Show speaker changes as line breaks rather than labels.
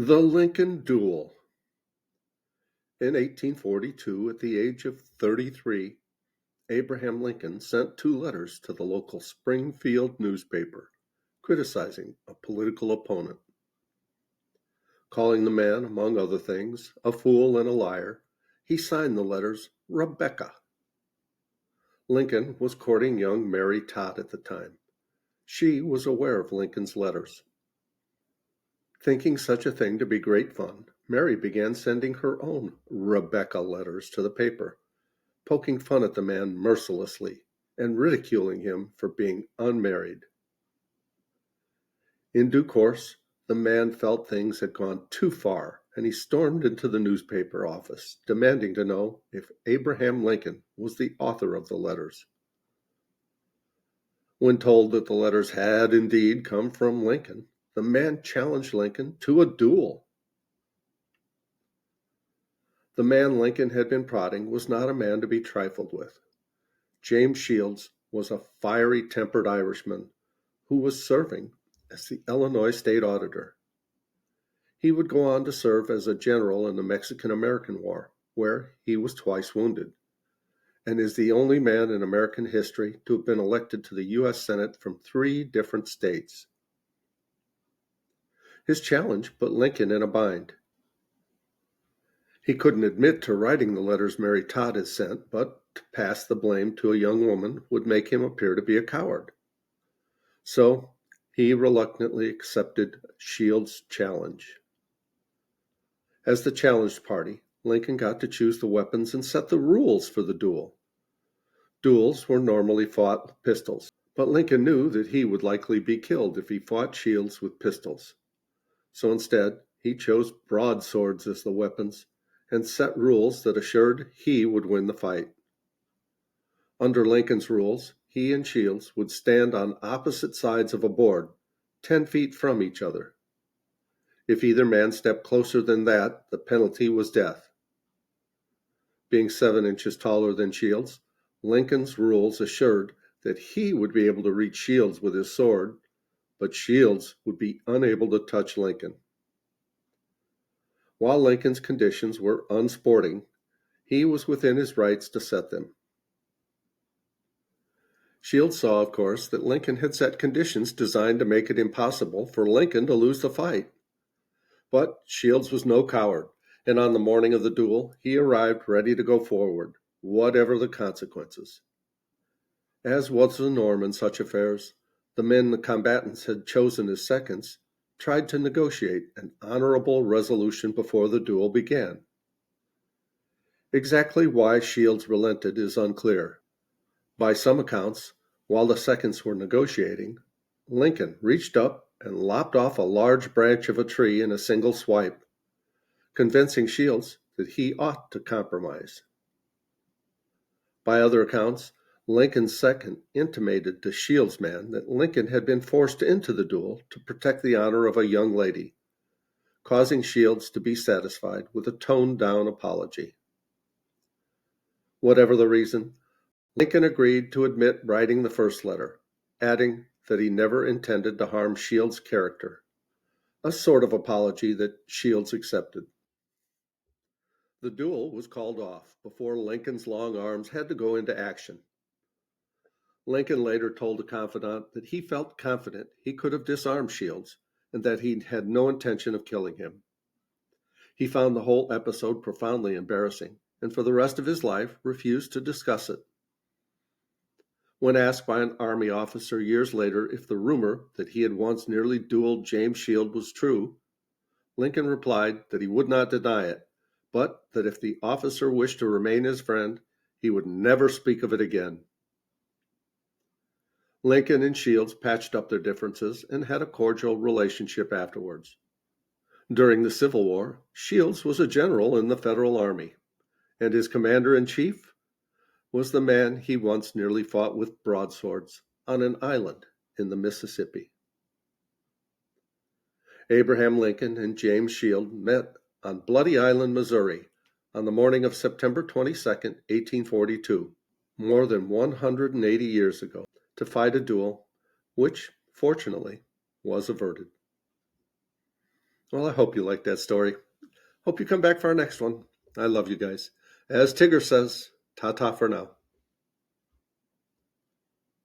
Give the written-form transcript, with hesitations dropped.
The Lincoln Duel. In 1842, at the age of 33, Abraham Lincoln sent two letters to the local Springfield newspaper, criticizing a political opponent. Calling the man, among other things, a fool and a liar, he signed the letters Rebecca. Lincoln was courting young Mary Todd at the time. She was aware of Lincoln's letters. Thinking such a thing to be great fun, Mary began sending her own Rebecca letters to the paper, poking fun at the man mercilessly and ridiculing him for being unmarried. In due course, the man felt things had gone too far, and he stormed into the newspaper office, demanding to know if Abraham Lincoln was the author of the letters. When told that the letters had indeed come from Lincoln, the man challenged Lincoln to a duel. The man Lincoln had been prodding was not a man to be trifled with. James Shields was a fiery-tempered Irishman who was serving as the Illinois State Auditor. He would go on to serve as a general in the Mexican-American War, where he was twice wounded, and is the only man in American history to have been elected to the U.S. Senate from 3 different states. His challenge put Lincoln in a bind. He couldn't admit to writing the letters Mary Todd had sent, but to pass the blame to a young woman would make him appear to be a coward. So he reluctantly accepted Shields' challenge. As the challenged party, Lincoln got to choose the weapons and set the rules for the duel. Duels were normally fought with pistols, but Lincoln knew that he would likely be killed if he fought Shields with pistols. So instead, he chose broadswords as the weapons and set rules that assured he would win the fight. Under Lincoln's rules, he and Shields would stand on opposite sides of a board, 10 feet from each other. If either man stepped closer than that, the penalty was death. Being 7 inches taller than Shields, Lincoln's rules assured that he would be able to reach Shields with his sword, but Shields would be unable to touch Lincoln. While Lincoln's conditions were unsporting, he was within his rights to set them. Shields saw, of course, that Lincoln had set conditions designed to make it impossible for Lincoln to lose the fight. But Shields was no coward, and on the morning of the duel, he arrived ready to go forward, whatever the consequences. As was the norm in such affairs, the men the combatants had chosen as seconds tried to negotiate an honorable resolution before the duel began. Exactly why Shields relented is unclear. By some accounts, while the seconds were negotiating, Lincoln reached up and lopped off a large branch of a tree in a single swipe, convincing Shields that he ought to compromise. By other accounts, Lincoln's second intimated to Shields' man that Lincoln had been forced into the duel to protect the honor of a young lady, causing Shields to be satisfied with a toned-down apology. Whatever the reason, Lincoln agreed to admit writing the first letter, adding that he never intended to harm Shields' character, a sort of apology that Shields accepted. The duel was called off before Lincoln's long arms had to go into action. Lincoln later told a confidant that he felt confident he could have disarmed Shields and that he had no intention of killing him. He found the whole episode profoundly embarrassing and for the rest of his life refused to discuss it. When asked by an Army officer years later if the rumor that he had once nearly dueled James Shields was true, Lincoln replied that he would not deny it, but that if the officer wished to remain his friend, he would never speak of it again. Lincoln and Shields patched up their differences and had a cordial relationship afterwards. During the Civil War, Shields was a general in the Federal Army, and his commander-in-chief was the man he once nearly fought with broadswords on an island in the Mississippi. Abraham Lincoln and James Shields met on Bloody Island, Missouri, on the morning of September 22, 1842, more than 180 years ago, to fight a duel which, fortunately, was averted. Well, I hope you like that story. Hope you come back for our next one. I love you guys. As Tigger says, ta ta for now.